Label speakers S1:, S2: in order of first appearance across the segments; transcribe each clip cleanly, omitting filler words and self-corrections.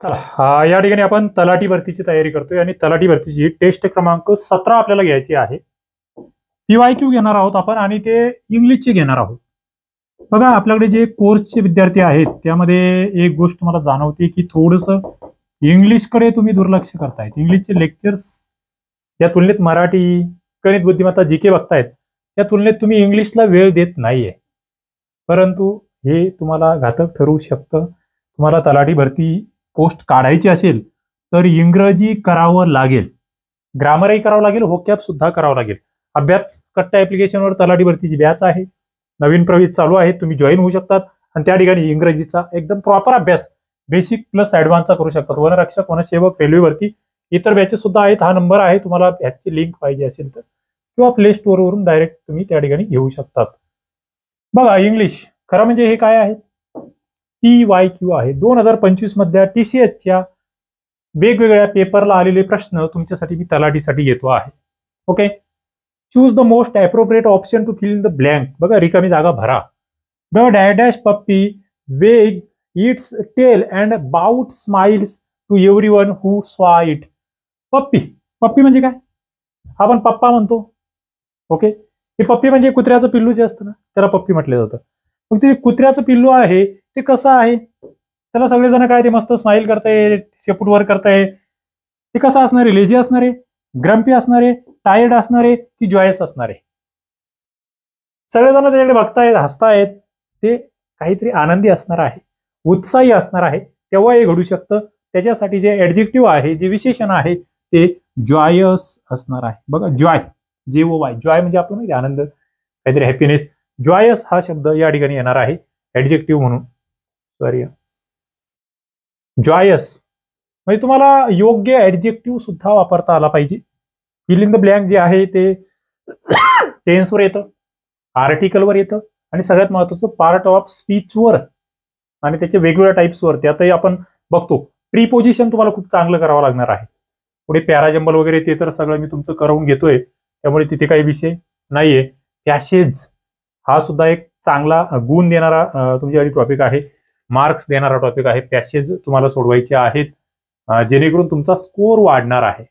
S1: चला या ठिकाणी आपण तलाठी भरतीची तयारी करतोय आणि तलाठी भरतीची टेस्ट क्रमांक 17 आपल्याला घ्यायची आहे. PYQ घेणार आहोत आपण आणि ते इंग्लिशचे घेणार आहोत. बघा आपल्याकडे जे कोर्सचे विद्यार्थी आहेत त्यामध्ये एक गोष्ट मला जाणवते की थोडंसं इंग्लिशकडे तुम्ही दुर्लक्ष करतायत. इंग्लिशचे लेक्चर्स ज्या तुलनेत मराठी, गणित, बुद्धिमत्ता, जीके बघतायत त्या तुलनेत तुम्ही इंग्लिशला वेळ देत नाहीये. परंतु हे तुम्हाला घातक ठरू शकतं. तुम्हाला तलाठी भरती पोस्ट काढायची असेल तर इंग्रजी करावं लागेल, ग्रामरही करावं लागेल, होकॅप सुद्धा करावं लागेल. अभ्यास कट्टा ऍप्लिकेशनवर तलाठी भरतीची बॅच आहे, नवीन प्रवेश चालू आहे, तुम्ही जॉईन होऊ शकतात आणि त्या ठिकाणी इंग्रजीचा एकदम प्रॉपर अभ्यास बेसिक प्लस ऍडव्हान्सचा करू शकतात. वनरक्षक, वनसेवक, रेल्वे भरती, इतर बॅचेस सुद्धा आहेत. हा नंबर आहे, तुम्हाला बॅचची लिंक पाहिजे असेल तर किंवा प्ले स्टोअर वरून डायरेक्ट तुम्ही त्या ठिकाणी घेऊ शकतात. बघा इंग्लिश खरं म्हणजे हे काय आहे, PYQ आहे. 2025 मध्ये TCSच्या वेगवेगळ्या पेपरला आलेले प्रश्न तुमच्यासाठी मी तलाठीसाठी घेतो आहे. Okay, choose the most appropriate option to fill in the blank. बघा रिकामी जागा भरा. The dash puppy wag its tail and brought smiles to everyone who saw it. पप्पी, पप्पी म्हणजे काय, आपण पप्पा म्हणतो. ओके, हे पप्पी म्हणजे कुत्र्याचं पिल्लू जे असतं ना त्याला पप्पी म्हटलं जातं. मग ते कुत्र्याचं पिल्लू आहे ते कसं आहे, त्याला सगळेजण काय ते मस्त स्माइल करताय, शेपूट वर करताय, ते कसं असणार आहे, लेझी असणार आहे, ग्रम्पी असणार आहे, टायर्ड असणार आहे की जॉयस असणार आहे. सगळेजण त्याच्याकडे बघतायत, हसतायत, ते काहीतरी आनंदी असणार आहे, उत्साही असणार आहे, तेव्हा हे घडू शकतं. त्याच्यासाठी जे ऍडजेक्टिव्ह आहे, जे विशेषण आहे ते जॉयस असणार आहे. बघा जॉय, JOY, जॉय म्हणजे आपलं माहिती आनंद, काहीतरी हॅपीनेस. जॉयस हा शब्द या ठिकाणी येणार आहे ऍडजेक्टिव्ह म्हणून. सॉरी, जॉयस म्हणजे तुम्हाला योग्य ऍडजेक्टिव्ह सुद्धा वापरता आला पाहिजे. फिल इन द ब्लँक जे आहे ते टेन्सवर येतं, आर्टिकलवर येतं आणि सगळ्यात महत्वाचं पार्ट ऑफ स्पीचवर आणि त्याच्या वेगवेगळ्या टाइप्सवर. त्यातही आपण बघतो प्रीपोजिशन तुम्हाला खूप चांगलं करावं लागणार आहे. पुढे पॅराजंबल वगैरे ते तर सगळं मी तुमचं करून घेतोय, त्यामुळे तिथे काही विषय नाहीये. पॅसेज हा सुद्धा एक चांगला गुण देणारा तुमच्यासाठी टॉपिक आहे, मार्क्स देणारा टॉपिक आहे. पॅसेज तुम्हाला सोडवायचे आहेत जेणेकरून तुमचा स्कोर वाढणार आहे.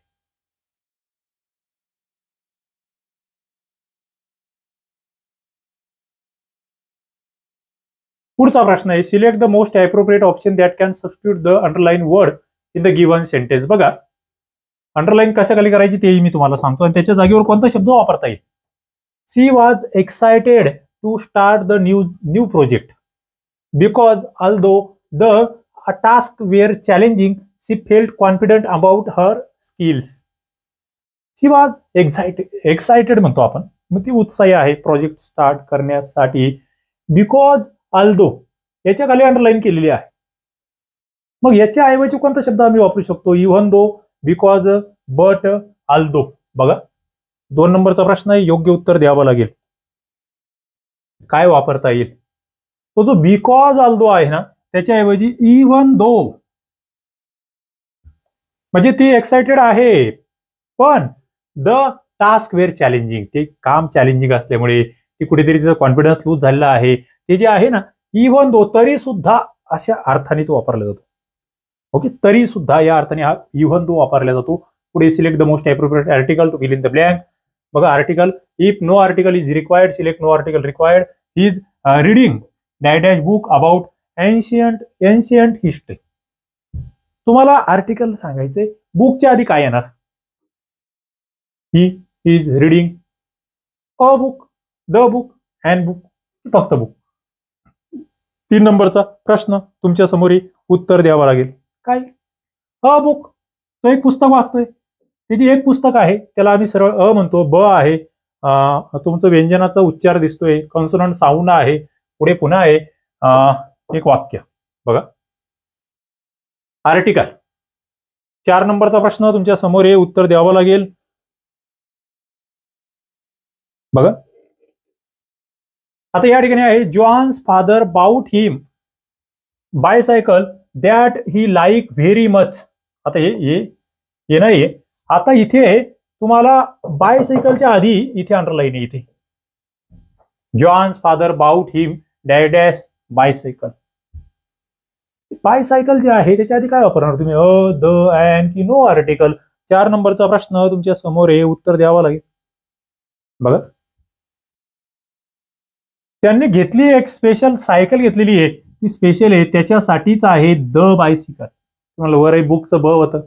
S1: पुढचा प्रश्न आहे, select the most appropriate option that can substitute the underline word in the given sentence. बघा अंडरलाईन कशाखाली करायची तेही मी तुम्हाला सांगतो आणि त्याच्या जागेवर कोणता शब्द वापरता येईल. She was excited to start the new project because although the task were challenging she felt confident about her skills. She was excited म्हणतो आपण, मग ती उत्साही आहे प्रोजेक्ट स्टार्ट करण्यासाठी. बिकॉज ऑल्दो याच्या खाली अंडरलाईन केलेली आहे. मग याच्या ऐवजी कोणता शब्द आम्ही वापरू शकतो, even though, because, but, although. बघा 2 नंबरचा प्रश्न आहे, योग्य उत्तर द्यावं लागेल. काय वापरता येईल, तो जो बिकॉज ऑल्दो आहे ना त्याच्याऐवजी इव्हन दो, म्हणजे ती एक्साइटेड आहे पण द टास्क वेअर चॅलेंजिंग, ते काम चॅलेंजिंग असल्यामुळे ती कुठेतरी तिचा कॉन्फिडन्स लूज झालेला आहे. ते जे आहे ना इव्हन दो, तरी सुद्धा अशा अर्थाने तो वापरला जातो. ओके, तरी सुद्धा या अर्थाने हा इव्हन दो वापरला जातो. पुढे select the most appropriate article to fill in the blank. बघा article, if no article is required select no article required. Is reading dash book about ancient history. तुम्हाला आर्टिकल सांगायचंय, बुकच्या आधी काय येणार, he is reading a book, the book, and book, फक्त book. 3 नंबरचा प्रश्न तुमच्या समोर उत्तर द्यावं लागेल. काय, अ बुक, तो एक पुस्तक वाचतोय, त्याची एक पुस्तक आहे, त्याला आम्ही सरळ अ म्हणतो. ब आहे, तुमचं व्यंजनाचा उच्चार दिसतोय, कॉन्सोनंट साऊंड आहे, पुढे पुन्हा आहे एक वाक्य. बघा आर्टिकल. 4 नंबरचा प्रश्न तुमच्या समोर उत्तर द्यावं लागेल. बघा आता या ठिकाणी आहे, John's father bought him bicycle that he like very much. आता हे नाहीये, आता इथे तुम्हाला बायसायकलच्या आधी इथे अंडरलाईन आहे. इथे जॉन्स फादर बाउट हिम डॅश बायसायकल. बायसायकल जे आहे त्याच्या आधी काय वापरणार तुम्ही? अ, द, अँड की नो आर्टिकल? 4 नंबरचा प्रश्न तुमच्या समोर आहे, उत्तर द्यावं लागेल. बघा, त्यांनी घेतली एक स्पेशल सायकल घेतलेली आहे, ती स्पेशल आहे, त्याच्यासाठीच आहे द बायसिकल. तुम्हाला वर बुकचं ब होतं,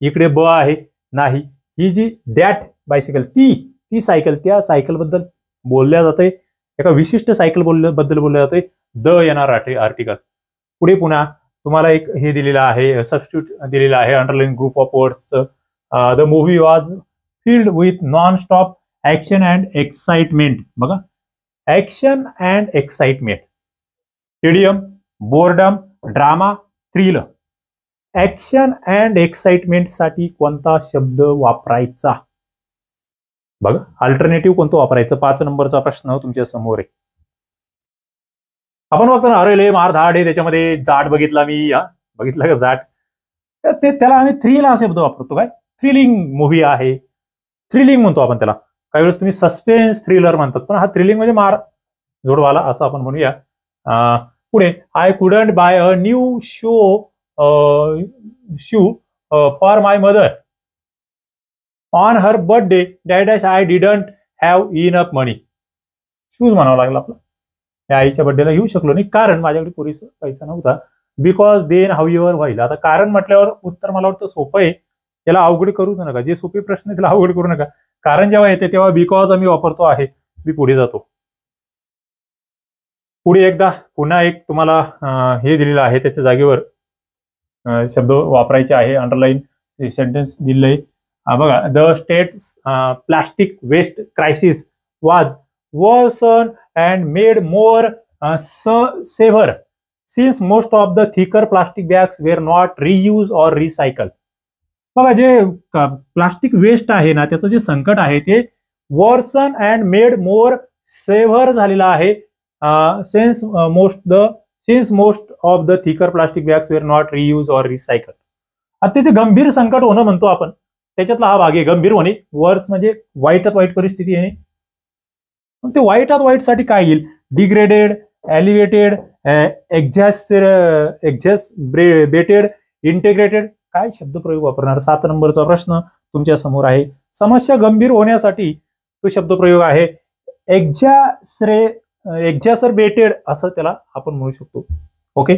S1: इकडे ब आहे नाही. ही जी दॅट बायसिकल, ती ती सायकल, त्या सायकल बद्दल बोलल्या जाते, एका विशिष्ट सायकल बद्दल बोलल्या जाते द येणार आर्टिकल. पुढे पुन्हा तुम्हाला एक हे दिलेलं आहे, सबस्टिट्यूट दिलेला आहे, underline group of words. The movie was filled with non stop action and excitement. बघा, action and excitement, idiom, boredom, drama, thriller. Action and excitement साठी कोणता शब्द वापरायचा? बघा, अल्टरनेटिव्ह कोणतं वापरायचं? 5 नंबरचा प्रश्न तुमच्या समोर आहे. आपण बघतो ना, अरे लय मारधाड आहे त्याच्यामध्ये, जाट बघितला मी. बघितलं का जाट? ते त्याला आम्ही थ्रिल हा शब्द वापरतो. काय थ्रिलिंग मूव्ही आहे, थ्रिलिंग म्हणतो आपण त्याला. काही वेळेस तुम्ही सस्पेन्स थ्रिलर म्हणतात, पण हा थ्रिलिंग म्हणजे मार जोडवाला असं आपण म्हणूया. पुढे, I couldn't buy a new shoe for my mother on her birthday dash I didn't have enough money. Shoes म्हणावं लागलं आपलं. त्या आईच्या बर्थडेला येऊ शकलो नाही कारण माझ्याकडे पुरेसा पैसा नव्हता. Because then how your while. आता कारण म्हटल्यावर उत्तर मला वाटतं सोपं आहे, त्याला अवघड करू नका. जे सोपे प्रश्न त्याला अवघड करू नका. कारण जेव्हा येते तेव्हा बिकॉज आम्ही वापरतो आहे. मी पुढे जातो. पुढे एकदा पुन्हा एक तुम्हाला हे दिलेलं आहे, त्याच्या जागेवर शब्द वापरायचे आहे. अंडरलाईन सेंटेन्स दिलंय बघा. The state's plastic waste crisis was worsen and made more severe since most of the thicker plastic bags were not reuse or recycle. बघा, जे प्लास्टिक वेस्ट आहे ना, त्याचं जे संकट आहे ते worsen and made more severe झालेलं आहे. Since most of the thicker plastic bags were not reuse or recycle. आता ते गंभीर संकट होणं म्हणतो आपण, त्याच्यातला हा भाग आहे गंभीर होणे. वर्स म्हणजे वाईटात वाईट परिस्थिती आहे. पण ते वाईटात वाईट साठी काय येईल? Degraded, elevated, exacerbated, integrated. काय शब्दप्रयोग वापरणार? 7 नंबरचा प्रश्न तुमच्या समोर आहे. समस्या गंभीर होण्यासाठी तो शब्दप्रयोग आहे एक्झॅसरबेटेड, असं त्याला आपण म्हणू शकतो. ओके,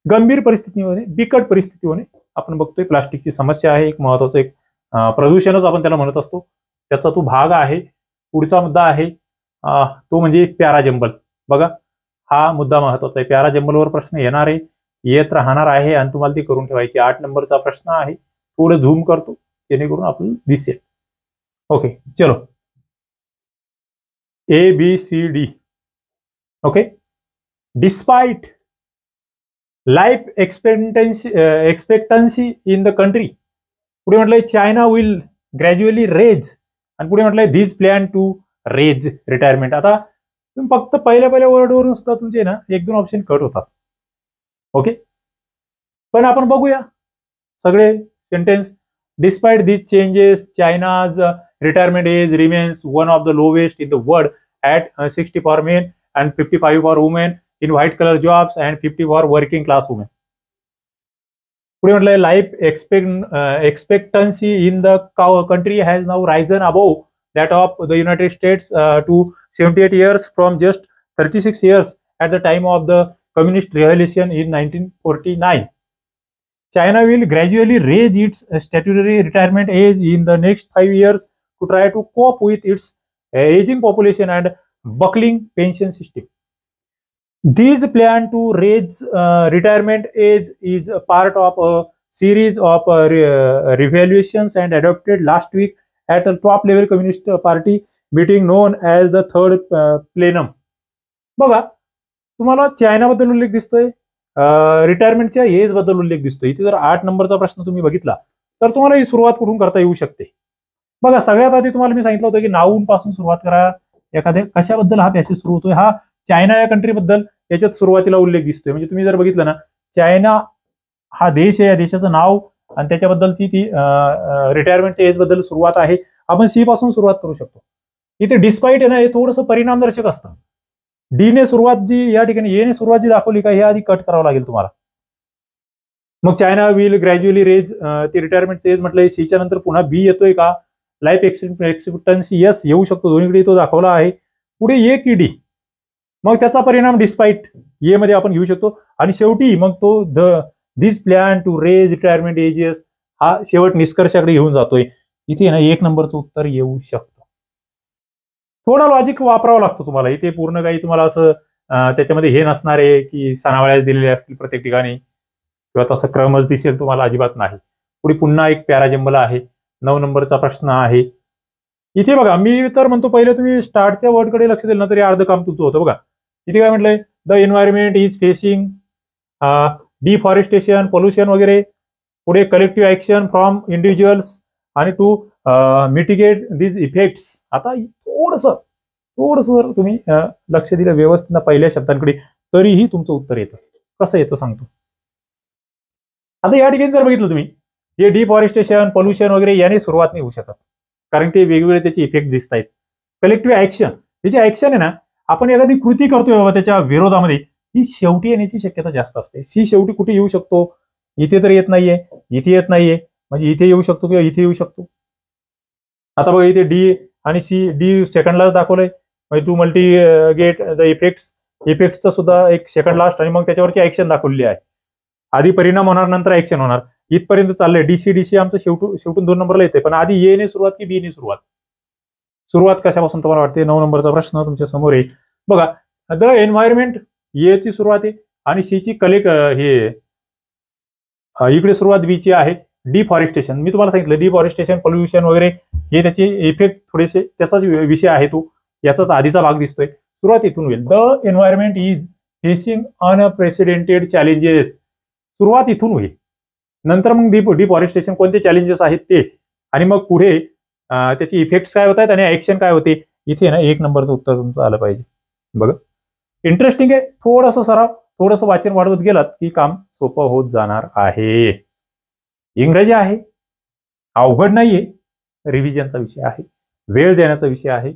S1: गंभीर परिस्थिती होणे, बिकट परिस्थिती होणे. आपण बघतोय प्लास्टिकची समस्या आहे, एक महत्वाचं एक प्रदूषणच आपण त्याला म्हणत असतो, त्याचा तो भाग आहे. पुढचा मुद्दा आहे तो म्हणजे पॅराजंबल. बघा, हा मुद्दा महत्वाचा आहे. पॅराजंबलवर प्रश्न येणार आहे, येत राहणार आहे आणि तुम्हाला ती करून ठेवायची. 8 नंबरचा प्रश्न आहे. थोडं झूम करतो जेणेकरून आपल्याला दिसेल. ओके, चलो. ABCD. Okay, despite life expectancy in the country. पुढे म्हटलंय चायना विल ग्रॅज्युअली रेज, आणि पुढे म्हटलंय these plan to raise retirement. आता तुम्ही फक्त पहिल्या वर्डवरून सुद्धा तुमचे ना 1-2 ऑप्शन कट होतात. ओके, पण आपण बघूया सगळे sentence. Despite these changes, China's retirement age remains one of the lowest in the world at 60 for men and 55 for women in white collar jobs and 50 for working class women. पुढे म्हटलंय life expectancy in the country has now Ryzen above that of the United States to 78 years from just 36 years at the time of the communist revolution in 1949. China will gradually raise its statutory retirement age in the next 5 years to try to cope with its aging population and buckling pension system. This plan to raise retirement age is a part of a series of revaluations and adopted last week at a top level communist party meeting known as the third plenum. बघा, तुम्हाला China बद्दल उल्लेख दिसतोय, रिटायरमेंटच्या age बद्दल उल्लेख दिसतोय. इथे जर 8 नंबरचा प्रश्न तुम्ही बघितला तर तुम्हाला ही सुरुवात कुठून करता येऊ शकते? बघा, सगळ्यात आधी तुम्हाला मी सांगितलं होतं की नाऊन पासून सुरुवात करा. एखाद्या कशाबद्दल हा पॅसेज सुरू होतोय? हा चायना या कंट्री बद्दल याच्यात सुरुवातीला उल्लेख दिसतोय. म्हणजे तुम्ही जर बघितलं ना, चायना हा देश आहे, या देशाचं नाव आणि त्याच्याबद्दलची ती रिटायरमेंटच्या एज बद्दल सुरुवात आहे. आपण सी पासून सुरुवात करू शकतो. इथे डिस्पाइट आहे ना, हे थोडंसं परिणामदर्शक असतं. डी ने सुरुवात जी या ठिकाणी, ए ने सुरुवात जी दाखवली का, हे आधी कट करावं लागेल तुम्हाला. मग चायना विल ग्रॅज्युअली रेज ते रिटायरमेंटचं एज म्हटलंय. सीच्या नंतर पुन्हा बी येतोय का? लाईफ एक्सपेक्टन्सी यस येऊ शकतो, दोन्हीकडे तो दाखवला आहे. पुढे ए की डी, मग त्याचा परिणाम डिस्पाईट ए मध्ये आपण घेऊ शकतो. आणि शेवटी मग तो this plan to raise retirement ages हा शेवट निष्कर्षाकडे घेऊन जातोय. इथे ना 1 नंबरचं उत्तर येऊ शकतं. थोडा लॉजिक वापरावं लागतं तुम्हाला इथे. पूर्ण काही तुम्हाला असं त्याच्यामध्ये हे नसणार आहे की सणावळ्या दिलेले असतील प्रत्येक ठिकाणी किंवा तसा क्रमच दिसेल तुम्हाला, अजिबात नाही. पुढे पुन्हा एक पॅराजंबल आहे. 9 नंबरचा प्रश्न आहे. इथे बघा, मी तर म्हणतो पहिले तुम्ही स्टार्टच्या वर्डकडे लक्ष दिलं ना तरी अर्ध काम तुमचं होतं. बघा इथे काय म्हटलंय, the environment is facing deforestation, pollution वगैरे. पुढे कलेक्टिव्ह ऍक्शन फ्रॉम इंडिव्हिज्युअल्स आणि टू मिटिगेट दीज इफेक्ट्स. आता थोडस जर तुम्ही लक्ष दिलं व्यवस्थित ना पहिल्या शब्दांकडे, तरीही तुमचं उत्तर येतं. कसं येतं सांगतो. आता या ठिकाणी जर बघितलं तुम्ही, हे डिफॉरेस्टेशन, पोल्युशन वगैरे याने सुरुवात नाही होऊ शकत, कारण ते वेगवेगळे त्याचे इफेक्ट दिसत आहेत. कलेक्टिव्ह ऍक्शन, ही जी ऍक्शन आहे ना, आपण एखादी कृती करतोय बाबा त्याच्या विरोधामध्ये, ही शेवटी येण्याची शक्यता जास्त असते. सी शेवटी कुठे येऊ शकतो? इथे तर येत नाहीये, इथे येत नाहीये, म्हणजे इथे येऊ शकतो किंवा इथे येऊ शकतो. आता बघा इथे डी आणि सी, डी सेकंड दाखवलंय, म्हणजे टू मल्टी गेट द इफेक्ट्सचा सुद्धा एक सेकंड लास्ट आणि मग त्याच्यावरची ऍक्शन दाखवलेली आहे. आधी परिणाम होणार, नंतर ऍक्शन होणार, इथपर्यंत चाललंय. डीसी आमचं शेवटून 2 नंबरला येते. पण आधी ए ने सुरुवात की बी ने सुरुवात कशापासून तुम्हाला वाटते? 9 नंबरचा प्रश्न तुमच्या समोर आहे. बघा, द एन्व्हायरमेंट ए ची सुरुवात आहे आणि सी ची इकडे सुरुवात बी ची आहे. डिफॉरेस्टेशन, मी तुम्हाला सांगितलं डिफॉरेस्टेशन, पोल्युशन वगैरे हे त्याचे इफेक्ट थोडेसे त्याचाच विषय आहे तो, याचाच आधीचा भाग दिसतोय. सुरुवात इथून होईल. The environment is facing unprecedented challenges, सुरुवात इथून होईल. नंतर मग डिफॉरेस्टेशन कोणते चॅलेंजेस आहेत ते, आणि मग पुढे त्याचे इफेक्ट्स काय होत आहेत आणि ऍक्शन काय होते. इथे ना 1 नंबरचं उत्तर तुमचं आलं पाहिजे. बघा इंटरेस्टिंग आहे. थोडंसं सराव, थोडंसं वाचन वाढवत गेलात की काम सोपं होत जाणार आहे. इंग्रजी आहे, अवघड नाहीये, रिव्हिजनचा विषय आहे, वेळ देण्याचा विषय आहे.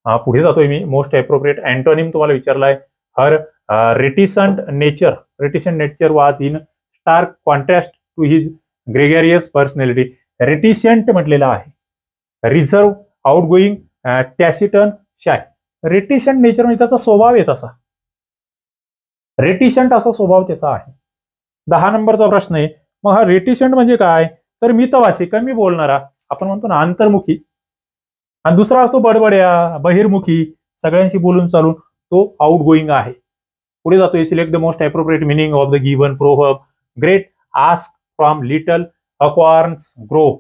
S1: पुढे जातोय मी. मोस्ट अप्रोप्रिएट अँटोनिम तुम्हाला विचारलाय. Her reticent nature was in stark contrast to his gregarious personality. Reticent म्हटलेला आहे. Reserve, outgoing, taciturn, shy. Reticent nature म्हणजे त्याचा स्वभाव आहे तसा, रेटिसेंट असा स्वभाव त्याचा आहे. 10 नंबरचा प्रश्न आहे. मग हा रेटिसेंट म्हणजे काय? तर मितभाषी, कमी बोलणारा, आपण म्हणतो ना अंतर्मुखी. आणि दुसरा असतो बडबड्या, बहिर्मुखी, सगळ्यांशी बोलून चालून, तो आउटगोईंग आहे. पुढे जातोय. Select the most appropriate meaning of the given proverb. Great आस्क from little acorns grow,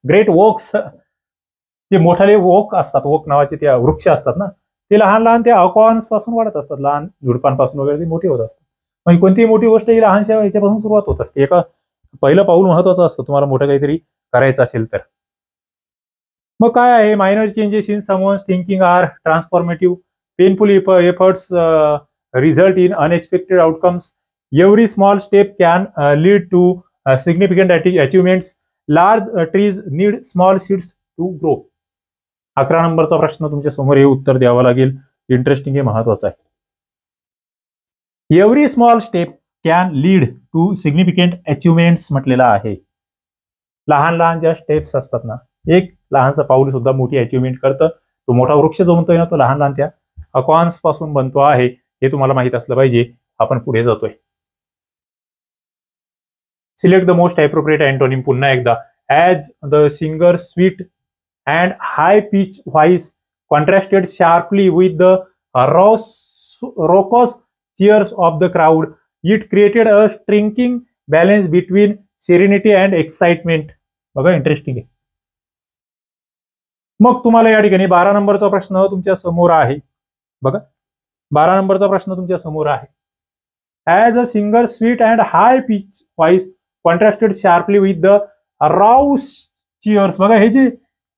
S1: great oaks, जे मोठाले वोक असतात, वोक नावाचे त्या वृक्ष असतात ना, ते लहान लहान त्या अक्वार्न्स पासून वाढत असतात, लहान झुडपांपासून वगैरे ते मोठे होत असतात. म्हणजे कोणतीही मोठी गोष्ट ही लहानशा ह्याच्यापासून सुरुवात होत असते. पहिलं पाऊल महत्वाचं असतं तुम्हाला मोठं काहीतरी करायचं असेल तर. मग काय आहे? Minor changes in someone's thinking are transformative, painful efforts result in unexpected outcomes, every small step can lead to significant achievements, large trees need small seeds to grow. 11 नंबरचा प्रश्न तुमच्या समोर हे उत्तर द्यावं लागेल. इंटरेस्टिंग आहे, महत्वाचं आहे. Every small step can lead to significant achievements म्हटलेला आहे. लहान लहान ज्या स्टेप्स असतात ना, एक लहानसा पाऊल सुद्धा मोठी अचिव्हमेंट करतं. तो मोठा वृक्ष जो म्हणतोय ना, तो लहान लहान त्या अक्वान्स पासून बनतो आहे, हे तुम्हाला माहित असलं पाहिजे. आपण पुढे जातोय. Select the most appropriate antonym. पुन्हा एकदा, as the singer sweet and high pitch voice contrasted sharply with the raucous cheers of the crowd, it created a striking balance between serenity and excitement. बघा interesting आहे. मग तुम्हाला या ठिकाणी 12 नंबरचा प्रश्न तुमच्या समोर आहे. बघा 12 नंबरचा प्रश्न तुमच्या समोर आहे. As a singer sweet and high pitch voice contrasted sharply with the Rouse cheers. बघा हे जे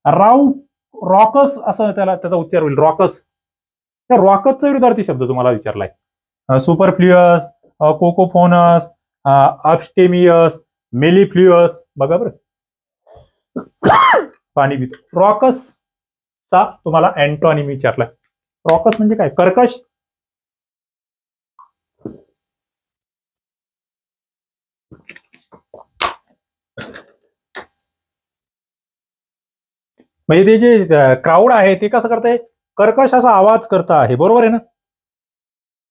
S1: रॉकस असं त्याचा उच्चार होईल, रॉकस. त्या रॉकसचा विरुद्धार्थी शब्द तुम्हाला विचारलाय. सुपरफ्ल्युअस, कोकोफोनस, अपस्टेमियस, मेलिफ्ल्युअस. बघा बरं, पाणी पितो. रॉकस चा तुम्हाला अँटोनिम विचारलाय. रॉकस म्हणजे काय? कर्कश, म्हणजे ते जे क्राऊड आहे ते कसं करतंय, कर्कश असा आवाज करत आहे, बरोबर आहे ना.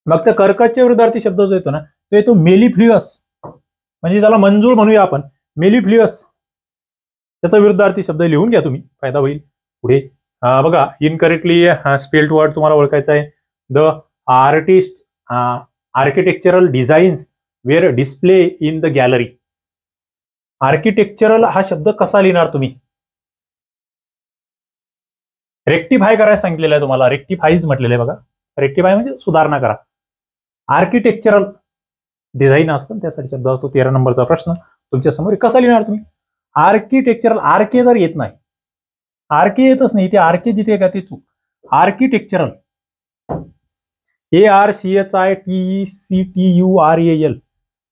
S1: मग त्या कर्कशच्या विरुद्धार्थी शब्द जो येतो ना, तो येतो मेलिफ्लिअस. म्हणजे त्याला मंजूळ म्हणूया आपण, मेलिफ्लिअस. त्याचा विरुद्धार्थी शब्द लिहून घ्या तुम्ही, फायदा होईल पुढे. बघा, इनकरेक्टली स्पेल्ड वर्ड तुम्हाला ओळखायचा आहे. The artist architectural designs were display in the gallery. Architectural हा शब्द कसा लिहिणार तुम्ही? रेक्टिफाय करायला सांगितलेलं आहे तुम्हाला, रेक्टिफाईज म्हटलेलं आहे बघा. रेक्टिफाय म्हणजे सुधारणा करा. आर्किटेक्चरल डिझाईन असतं त्यासाठी शब्द असतो. 13 नंबरचा प्रश्न तुमच्या समोर. कसा लिहिणार तुम्ही? आर्किटेक्चरल. आरके जर येत नाही, आरके येतच नाही, ते आरके जिथे का ते चूक. आर्किटेक्चरल, ARCHITECTURAL,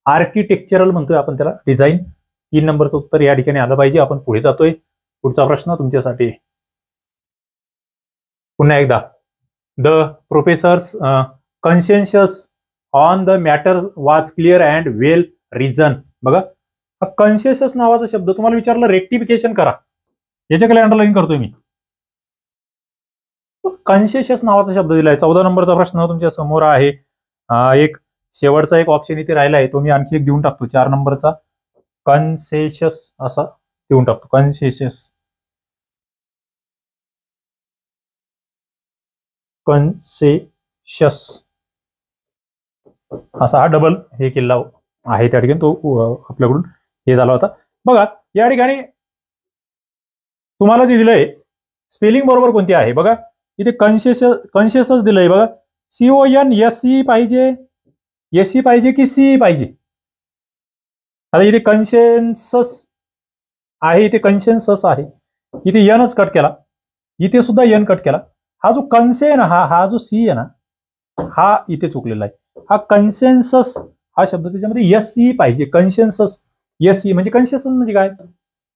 S1: आर्किटेक्चरल म्हणतोय आपण त्याला. डिझाईन. 3 नंबरचं उत्तर या ठिकाणी आलं पाहिजे. आपण पुढे जातोय. पुढचा प्रश्न तुमच्यासाठी पुन्हा एकदा. The professors consensus on the matter was clear and well reason. बघा, कन्सेन्सस नावाचा शब्द तुम्हाला विचारलं, रेक्टिफिकेशन करा. याच्याकडे अंडरलाईन करतोय मी. कन्सेन्सस नावाचा शब्द दिलाय. 14 नंबरचा प्रश्न तुमच्या समोर आहे. एक शेवटचा एक ऑप्शन इथे राहिला आहे, तो मी आणखी एक देऊन टाकतो. 4 नंबरचा कन्सेन्सस असा देऊन टाकतो. कन्सेन्सस, कन्सेन्सस असा हा डबल हे केला आहे त्या ठिकाणी, तो आपल्याकडून हे झाला होता. बघा, या ठिकाणी तुम्हाला जे दिलंय स्पेलिंग बरोबर कोणती आहे बघा. इथे कन्सेन्सस दिलंय बघा. CONSE पाहिजे, SE पाहिजे की CE पाहिजे? आता इथे कन्सेन्सस आहे, इथे कन्सेन्सस आहे, इथे यनच कट केला, इथे सुद्धा यन कट केला. हा जो कन्से ना, हा जो सी आहे ना, हा इथे चुकलेला आहे. हा कन्सेन्सस हा शब्द त्याच्यामध्ये SE पाहिजे. कन्सेन्सस SE म्हणजे कन्सेन्सस म्हणजे काय?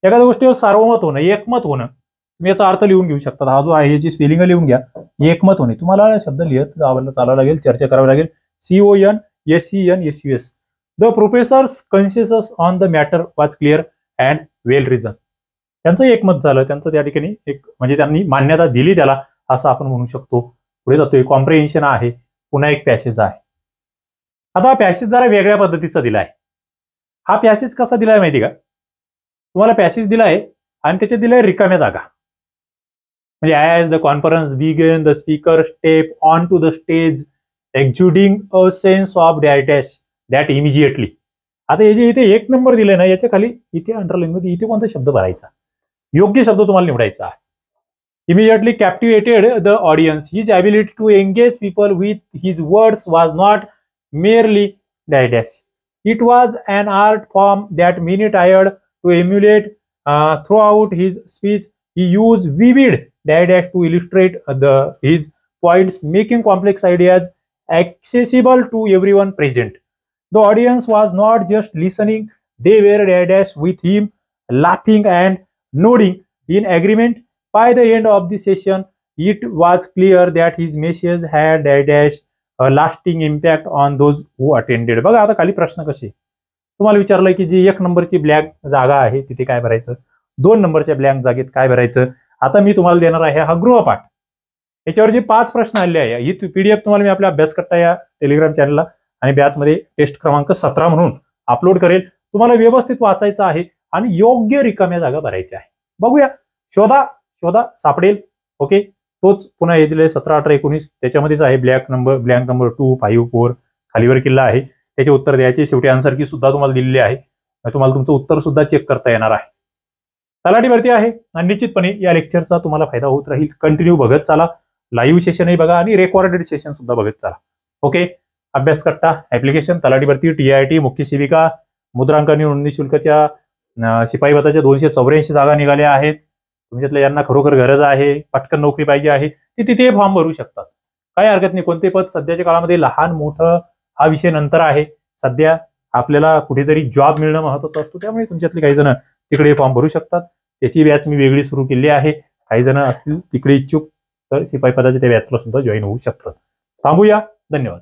S1: एखाद्या गोष्टीवर सार्वमत होणं, एकमत होणं. तुम्ही याचा अर्थ लिहून घेऊ शकता. हा जो आहे याची स्पेलिंग लिहून घ्या. एकमत होणे. तुम्हाला शब्द लिहत चालावं लागेल, चर्चा करावी लागेल. CONSENSUS. The professors consensus on the matter was clear and well reason. त्यांचं एकमत झालं, त्यांचं त्या ठिकाणी एक म्हणजे त्यांनी मान्यता दिली त्याला, असं आपण म्हणू शकतो. पुढे जातोय. कॉम्प्रिहेन्शन आहे. पुन्हा एक पॅसेज आहे. आता हा पॅसेज जरा वेगळ्या पद्धतीचा दिलाय. हा पॅसेज कसा दिलाय माहिती का? तुम्हाला पॅसेज दिलाय आणि त्याच्यात दिलाय रिकाम्या जागा. म्हणजे as the conference began the speaker step on to the stage exuding a sense of dash that immediately. आता हे जे इथे 1 नंबर दिले ना, याच्या खाली इथे अंडरलाईन मध्ये इथे कोणता शब्द भरायचा? योग्य शब्द तुम्हाला निवडायचा आहे. Immediately captivated the audience. His ability to engage people with his words was not merely dash. It was an art form that many tried to emulate throughout his speech. He used vivid dash to illustrate his points, making complex ideas accessible to everyone present. The audience was not just listening, they were dash with him, laughing and nodding in agreement. By the end of the session, it was clear that his message had dash a lasting impact on those who attended. बघा, आता खाली प्रश्न कसे तुम्हाला विचारलंय की जी 1 नंबरची blank जागा आहे तिथे काय भरायचं, 2 नंबरच्या ब्लँक जागेत काय भरायचं. आता मी तुम्हाला देणार आहे हा गृहपाठ. याच्यावर जे 5 प्रश्न आले आहे, ही PDF तुम्हाला मी आपल्या अभ्यासकट्टा या टेलिग्राम चॅनलला आणि बॅचमध्ये टेस्ट क्रमांक 17 म्हणून अपलोड करेल. तुम्हाला व्यवस्थित वाचायचं आहे आणि योग्य रिकाम्या जागा भरायच्या आहे. बघूया, शोधा सापडेल. ओके, तोच पुन्हा हे दिले 17, 18, 19 त्याच्यामध्येच आहे. ब्लँक नंबर 2, 5, 4 खालीवर किल्ला आहे. त्याचे उत्तर द्यायचे. शेवटी आन्सर की सुद्धा तुम्हाला दिलेली आहे. तुम्हाला तुमचं उत्तर सुद्धा चेक करता येणार आहे. तलाठी भरती आहे आणि निश्चितपणे या लेक्चरचा तुम्हाला फायदा होत राहील. कंटिन्यू बघत चला. लाईव्ह सेशनही बघा आणि रेकॉर्डेड सेशन सुद्धा बघत चला. ओके, अभ्यासकट्टा ऍप्लिकेशन तलाठी भरती TIT मुख्य सेविका मुद्रांकन नोंदणी शुल्काच्या शिपाई पदाच्या 284 जागा निघाल्या आहेत. तुमच्यातल्या यांना खरोखर गरज आहे, पटकन नोकरी पाहिजे आहे, ते तिथे फॉर्म भरू शकतात. काही हरकत नाही. कोणते पद सध्याच्या काळामध्ये लहान मोठं हा विषय नंतर आहे. सध्या आपल्याला कुठेतरी जॉब मिळणं महत्वाचं असतं. त्यामुळे तुमच्यातले काही जण तिकडे फॉर्म भरू शकतात. त्याची बॅच मी वेगळी सुरू केली आहे. काही जण असतील तिकडे इच्छुक तर शिपाई पदाच्या त्या बॅचला सुद्धा जॉईन होऊ शकतात. थांबूया. धन्यवाद.